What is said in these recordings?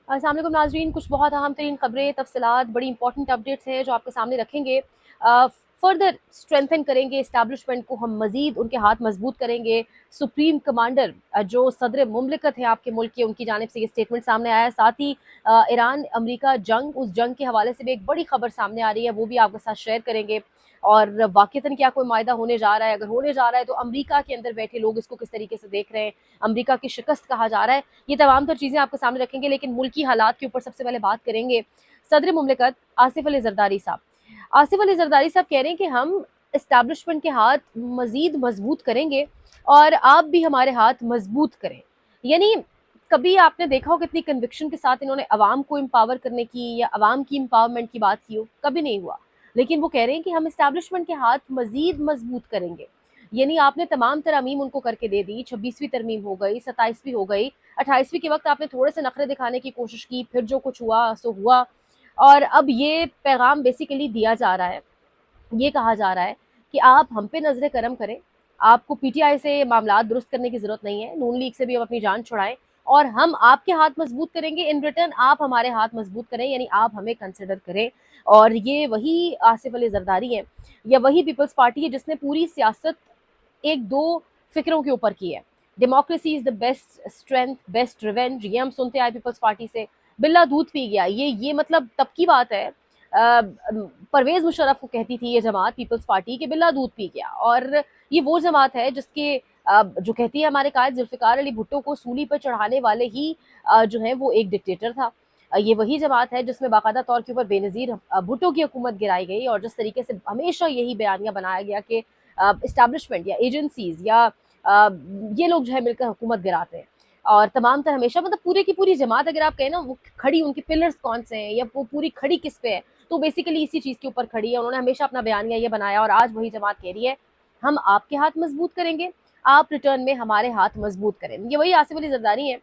अस्सलाम वालेकुम नाज़रीन, कुछ बहुत अहम तरीन खबरें, तफसीलात, बड़ी इंपॉर्टेंट अपडेट्स हैं जो आपके सामने रखेंगे। फर्दर स्ट्रेंथन करेंगे इस्टेब्लिशमेंट को, हम मज़ीद उनके हाथ मजबूत करेंगे। सुप्रीम कमांडर जो सदर मुमलिकत हैं आपके मुल्क के, उनकी जानिब से ये स्टेटमेंट सामने आया है। साथ ही ईरान अमरीका जंग, उस जंग के हवाले से भी एक बड़ी खबर सामने आ रही है, वो भी आपके साथ शेयर करेंगे। और वाक़तन क्या कोई मायदा होने जा रहा है? अगर होने जा रहा है तो अमरीका के अंदर बैठे लोग इसको किस तरीके से देख रहे हैं? अमरीका की शिकस्त कहा जा रहा है। ये तमाम तर चीज़ें आपके सामने रखेंगे, लेकिन मुल्की हालात के ऊपर सबसे पहले बात करेंगे। सदर मुमलिकत आसिफ अली जरदारी साहब, आसिफ अली जरदारी साहब कह रहे हैं कि हम इस्टेब्लिशमेंट के हाथ मजीद मजबूत करेंगे और आप भी हमारे हाथ मजबूत करें। यानी कभी आपने देखा हो कितनी कन्विक्शन के साथ इन्होंने अवाम को एम्पावर करने की या अवाम की एम्पावरमेंट की बात की हो? कभी नहीं हुआ। लेकिन वो कह रहे हैं कि हम इस्टेब्लिशमेंट के हाथ मजीद मजबूत करेंगे। यानी आपने तमाम तरमीम उनको करके दे दी, 26वीं तरमीम हो गई, 27वीं हो गई, 28वीं के वक्त आपने थोड़े से नखरे दिखाने की कोशिश की, फिर जो कुछ हुआ सो हुआ। और अब ये पैगाम बेसिकली दिया जा रहा है, ये कहा जा रहा है कि आप हम पे नजर करम करें, आपको पीटीआई से मामला दुरुस्त करने की जरूरत नहीं है, नून लीग से भी अब अपनी जान छुड़ाएं और हम आपके हाथ मजबूत करेंगे, इन रिटर्न आप हमारे हाथ मजबूत करें, यानी आप हमें कंसिडर करें। और ये वही आसिफ अली जरदारी है या वही पीपल्स पार्टी है जिसने पूरी सियासत एक दो फिक्रों के ऊपर की है। Democracy is the best strength, best revenge, ये हम सुनते आए पीपल्स पार्टी से। बिल्ला दूध पी गया, ये मतलब तब की बात है। परवेज मुशर्रफ को कहती थी ये जमात पीपल्स पार्टी के बिल्ला दूध पी गया। और ये वो जमात है जिसके जो कहती है हमारे कायद जुल्फिकार अली भुट्टो को सूली पर चढ़ाने वाले ही जो है वो एक डिक्टेटर था। ये वही जमात है जिसमें बाकायदा तौर के ऊपर बेनज़ीर भुट्टो की हुकूमत गिराई गई और जिस तरीके से हमेशा यही बयानिया बनाया गया कि इस्टेब्लिशमेंट या एजेंसीज या ये लोग जो है मिलकर हुकूमत गिराते हैं। और तमाम तर हमेशा मतलब पूरे की पूरी जमात अगर आप कहें ना वो खड़ी, उनके पिलर्स कौन से हैं या वो पूरी खड़ी किस पे है, तो बेसिकली इसी चीज़ के ऊपर खड़ी है। उन्होंने हमेशा अपना बयानिया ये बनाया और आज वही जमात कह रही है हम आपके हाथ मजबूत करेंगे, आप रिटर्न में हमारे हाथ मजबूत करें। ये वही आसिफ अली जरदारी है।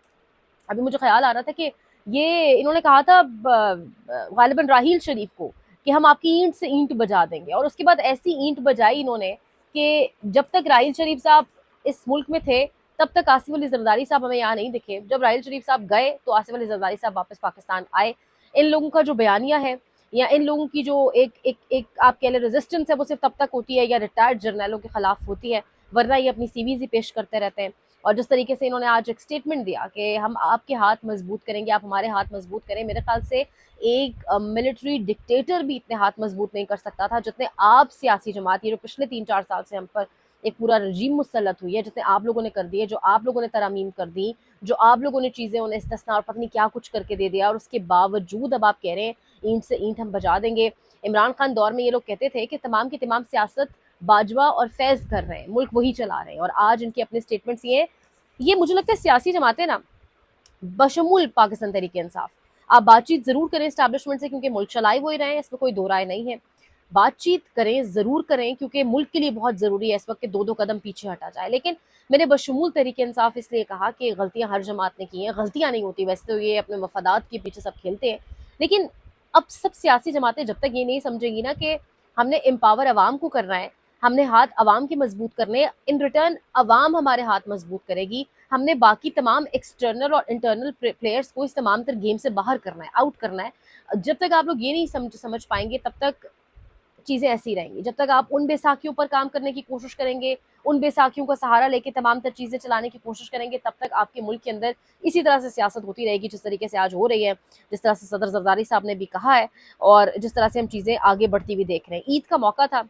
अभी मुझे ख्याल आ रहा था कि ये इन्होंने कहा था गालिबन राहील शरीफ को कि हम आपकी ईंट से ईंट बजा देंगे, और उसके बाद ऐसी ईंट बजाई इन्होंने कि जब तक राहील शरीफ साहब इस मुल्क में थे तब तक आसिफ अली जरदारी साहब हमें यहाँ नहीं दिखे। जब राहील शरीफ साहब गए तो आसिफ अली जरदारी साहब वापस पाकिस्तान आए। इन लोगों का जो बयानिया है या इन लोगों की जो एक आप कह लें रेजिस्टेंस है, वो सिर्फ तब तक होती है या रिटायर्ड जर्नलों के खिलाफ होती है, वरना ये अपनी सीवीज ही पेश करते रहते हैं। और जिस तरीके से इन्होंने आज एक स्टेटमेंट दिया कि हम आपके हाथ मजबूत करेंगे, आप हमारे हाथ मजबूत करें, मेरे ख्याल से एक मिलिट्री डिक्टेटर भी इतने हाथ मजबूत नहीं कर सकता था जितने आप सियासी जमात, ये जो पिछले 3-4 साल से हम पर एक पूरा रजीम मुसल्लत हुई है, जितने आप लोगों ने कर दिए, जो आप लोगों ने तरामीम कर दी, जो आप लोगों ने चीज़ें उन्हें इस्तेस्ना और पता नहीं क्या कुछ करके दे दिया, और उसके बावजूद अब आप कह रहे हैं ईंट से ईंट हम बजा देंगे। इमरान खान दौर में ये लोग कहते थे कि तमाम की तमाम सियासत बाजवा और फैज़ कर रहे हैं, मुल्क वही चला रहे हैं, और आज इनके अपने स्टेटमेंट्स ये मुझे लगता है सियासी जमातें ना बशमूल पाकिस्तान तहरीक इंसाफ, आप बातचीत जरूर करें इस्टेब्लिशमेंट से, क्योंकि मुल्क चलाए वो ही रहे हैं, इसमें कोई दो राय नहीं है। बातचीत करें, जरूर करें, क्योंकि मुल्क के लिए बहुत जरूरी है इस वक्त के दो दो कदम पीछे हटा जाए। लेकिन मैंने बशमूल तहरीक इंसाफ इसलिए कहा कि गलतियां हर जमात ने की हैं, गलतियां नहीं होती, वैसे तो ये अपने मफादात के पीछे सब खेलते हैं। लेकिन अब सब सियासी जमातें जब तक ये नहीं समझेंगी ना कि हमने एम्पावर अवाम को करना है, हमने हाथ अवाम के मजबूत करने, इन रिटर्न अवाम हमारे हाथ मजबूत करेगी, हमने बाकी तमाम एक्सटर्नल और इंटरनल प्लेयर्स को इस तमाम तर गेम से बाहर करना है, आउट करना है। जब तक आप लोग ये नहीं समझ पाएंगे तब तक चीज़ें ऐसी रहेंगी। जब तक आप उन बेसाखियों पर काम करने की कोशिश करेंगे, उन बेसाखियों का सहारा लेके तमाम तर चीज़ें चलाने की कोशिश करेंगे, तब तक आपके मुल्क के अंदर इसी तरह से सियासत होती रहेगी जिस तरीके से आज हो रही है, जिस तरह से सदर जरदारी साहब ने भी कहा है और जिस तरह से हम चीज़ें आगे बढ़ती हुई देख रहे हैं। ईद का मौका था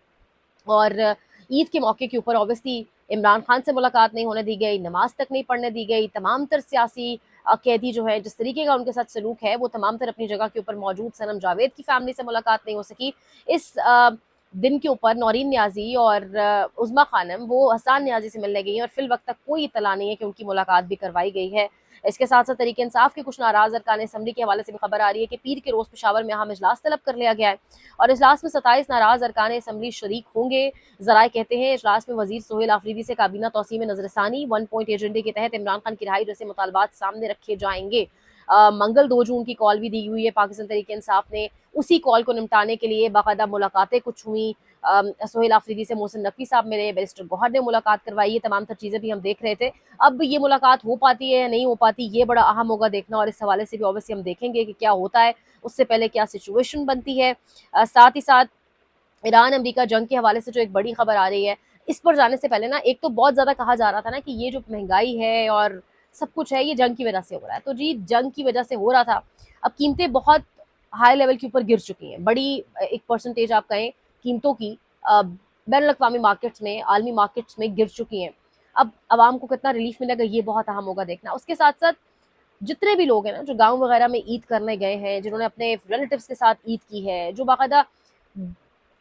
और ईद के मौके के ऊपर ऑब्वियसली इमरान खान से मुलाकात नहीं होने दी गई, नमाज तक नहीं पढ़ने दी गई, तमाम तर सियासी कैदी जो है जिस तरीके का उनके साथ सलूक है वो तमाम तर अपनी जगह के ऊपर मौजूद। सनम जावेद की फैमिली से मुलाकात नहीं हो सकी। इस दिन के ऊपर नौरीन न्याजी और उज़्मा खानम वो हसन न्याजी से मिलने गई हैं और फिल वक्त तक कोई इतला नहीं है कि उनकी मुलाकात भी करवाई गई है। इसके साथ साथ तहरीक इंसाफ के कुछ नाराज अरकान असम्बली के हवाले से भी खबर आ रही है कि पीर के रोज़ पेशावर में अहम इजलास तलब कर लिया गया है और इजलास में 27 नाराज अरकान असम्बली शरीक होंगे। जराए कहते हैं इजलास में वजीर सोहेल आफरीदी से काबीना तौसीम में नजरसानी, 1 पॉइंट एजेंडे के तहत इमरान खान की रिहाई जैसे मुतालबात सामने रखे जाएंगे। मंगल 2 जून की कॉल भी दी हुई है पाकिस्तान तहरीक इंसाफ ने, उसी कॉल को निपटाने के लिए बाकायदा मुलाकातें कुछ हुई सोहेल आफरीदी से मोहसिन नकवी साहब मेरे, बैरिस्टर गौहर ने मुलाकात करवाई, ये तमाम तर चीज़ें भी हम देख रहे थे। अब ये मुलाकात हो पाती है या नहीं हो पाती, ये बड़ा अहम होगा देखना, और इस हवाले से भी ऑब्वियसली हम देखेंगे कि क्या होता है, उससे पहले क्या सिचुएशन बनती है। साथ ही साथ ईरान अमेरिका जंग के हवाले से जो एक बड़ी खबर आ रही है, इस पर जाने से पहले ना, एक तो बहुत ज़्यादा कहा जा रहा था ना कि ये जो महंगाई है और सब कुछ है, ये जंग की वजह से हो रहा है। तो जी, जंग की वजह से हो रहा था। अब कीमतें बहुत हाई लेवल के ऊपर गिर चुकी हैं, बड़ी एक परसेंटेज आप कहें कीमतों की बैनुल अक़वामी मार्केट्स में, आलमी मार्केट्स में गिर चुकी हैं। अब आवाम को कितना रिलीफ मिलेगा, ये बहुत अहम होगा देखना। उसके साथ साथ जितने भी लोग हैं ना, जो गाँव वगैरह में ईद करने गए हैं, जिन्होंने अपने रिलेटिव्स के साथ ईद की है, जो बाकायदा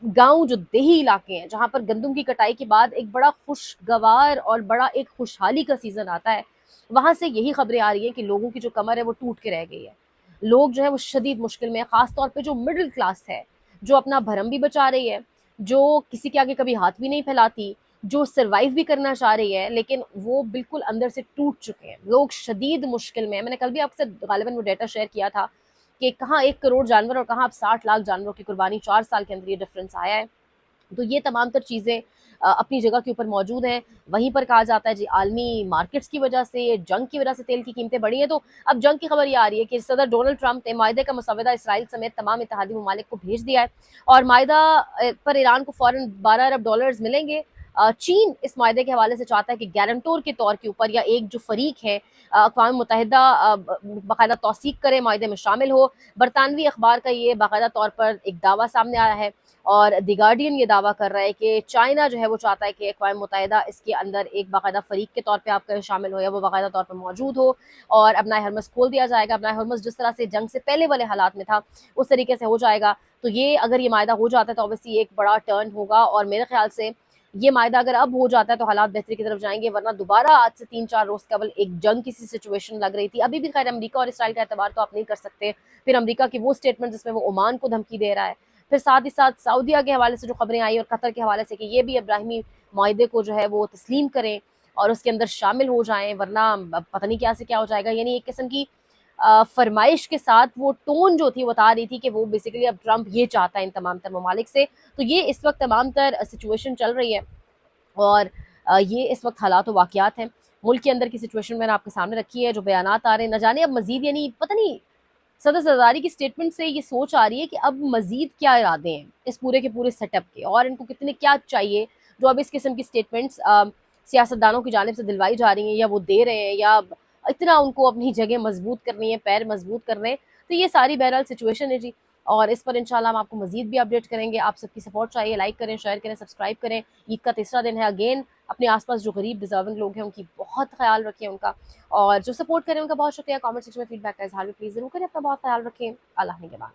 गाँव, जो देही इलाके हैं, जहाँ पर गंदम की कटाई के बाद एक बड़ा खुशगवार और बड़ा एक खुशहाली का सीज़न आता है, वहाँ से यही खबरें आ रही हैं कि लोगों की जो कमर है वो टूट के रह गई है। लोग जो है वो शदीद मुश्किल में हैं, ख़ास तौर पे जो मिडल क्लास है, जो अपना भरम भी बचा रही है, जो किसी के आगे कभी हाथ भी नहीं फैलाती, जो सर्वाइव भी करना चाह रही है, लेकिन वो बिल्कुल अंदर से टूट चुके हैं। लोग शदीद मुश्किल में हैं। मैंने कल भी आपसे गालिबन वो डेटा शेयर किया था कि कहाँ 1 करोड़ जानवर और कहाँ अब 60 लाख जानवरों की कुर्बानी 4 साल के अंदर ये डिफरेंस आया है। तो ये तमाम तर चीज़ें अपनी जगह के ऊपर मौजूद हैं। वहीं पर कहा जाता है जी, आलमी मार्केट्स की वजह से, जंग की वजह से तेल की कीमतें बढ़ी हैं। तो अब जंग की खबर ये आ रही है कि सदर डोनाल्ड ट्रंप ने माहिदे का मसवदा इसराइल समेत तमाम इत्तेहादी ममालिक को भेज दिया है, और माहिदा पर ईरान को फ़ौरन $12 अरब मिलेंगे। चीन इस माहिदे के हवाले से चाहता है कि गारंटर के तौर के ऊपर, या एक जो फरीक है अक़वाम मुत्तहिदा बाकायदा तौसीक करे, माहिदे में शामिल हो। बरतानवी अखबार का ये बाकायदा तौर पर एक दावा सामने आया है, और द गार्डियन ये दावा कर रहा है कि चाइना जो है वो चाहता है कि अक़वाम मुत्तहिदा इसके अंदर एक बाकायदा फरीक के तौर पे आप शामिल हो, या वो बाकायदा तौर पर मौजूद हो, और अपना हरमस खोल दिया जाएगा। अपना हरमस जिस तरह से जंग से पहले वाले हालात में था, उस तरीके से हो जाएगा। तो ये अगर ये मायदा हो जाता है तो ऑब्वियसली एक बड़ा टर्न होगा, और मेरे ख्याल से ये मायदा अगर अब हो जाता है तो हालात बेहतरी की तरफ जाएंगे, वरना दोबारा आज से 3-4 रोज़ कबल एक जंग की सी सिचुएशन लग रही थी। अभी भी खैर अमेरिका और इसराइल का एतबार तो आप नहीं कर सकते। फिर अमेरिका की वो स्टेटमेंट जिसमें वो ओमान को धमकी दे रहा है, फिर साथ ही साथ सऊदीया के हवाले से जो खबरें आई और कतर के हवाले से कि ये भी इब्राहिमी माहिदे को जो है वो तस्लीम करें और उसके अंदर शामिल हो जाएं, वरना पता नहीं क्या से क्या हो जाएगा। यानी एक किस्म की फरमाइश के साथ वो टोन जो थी बता रही थी कि वो बेसिकली अब ट्रंप ये चाहता है इन तमाम तर ममालिक से। तो ये इस वक्त तमाम तर सिचुएशन चल रही है, और ये इस वक्त हालात व वाक़यात हैं। मुल्क के अंदर की सिचुएशन मैंने आपके सामने रखी है, जो बयानात आ रहे हैं, न जाने अब मज़ीद, यानी पता नहीं, सदर ज़रदारी की स्टेटमेंट से ये सोच आ रही है कि अब मज़ीद क्या इरादे हैं इस पूरे के पूरे सेटअप के, और इनको कितने क्या चाहिए, जो अब इस किस्म की स्टेटमेंट्स सियासतदानों की जानिब से दिलवाई जा रही हैं, या वो दे रहे हैं, या इतना उनको अपनी जगह मजबूत करनी है, पैर मजबूत कर रहे हैं। तो ये सारी बहरहाल सिचुएशन है जी, और इस पर इंशाल्लाह हम आपको मज़ीद भी अपडेट करेंगे। आप सबकी सपोर्ट चाहिए, लाइक करें, शेयर करें, सब्सक्राइब करें। ईद का तीसरा दिन है, अगेन अपने आसपास जो गरीब डिज़र्विंग लोग हैं उनकी बहुत ख्याल रखें उनका, और जो सपोर्ट करें उनका बहुत शुक्रिया। कमेंट सेक्शन में फीडबैक का इज़हार भी प्लीज़ ज़रूर करें। अपना बहुत ख्याल रखें। अल्लाह निगहबान।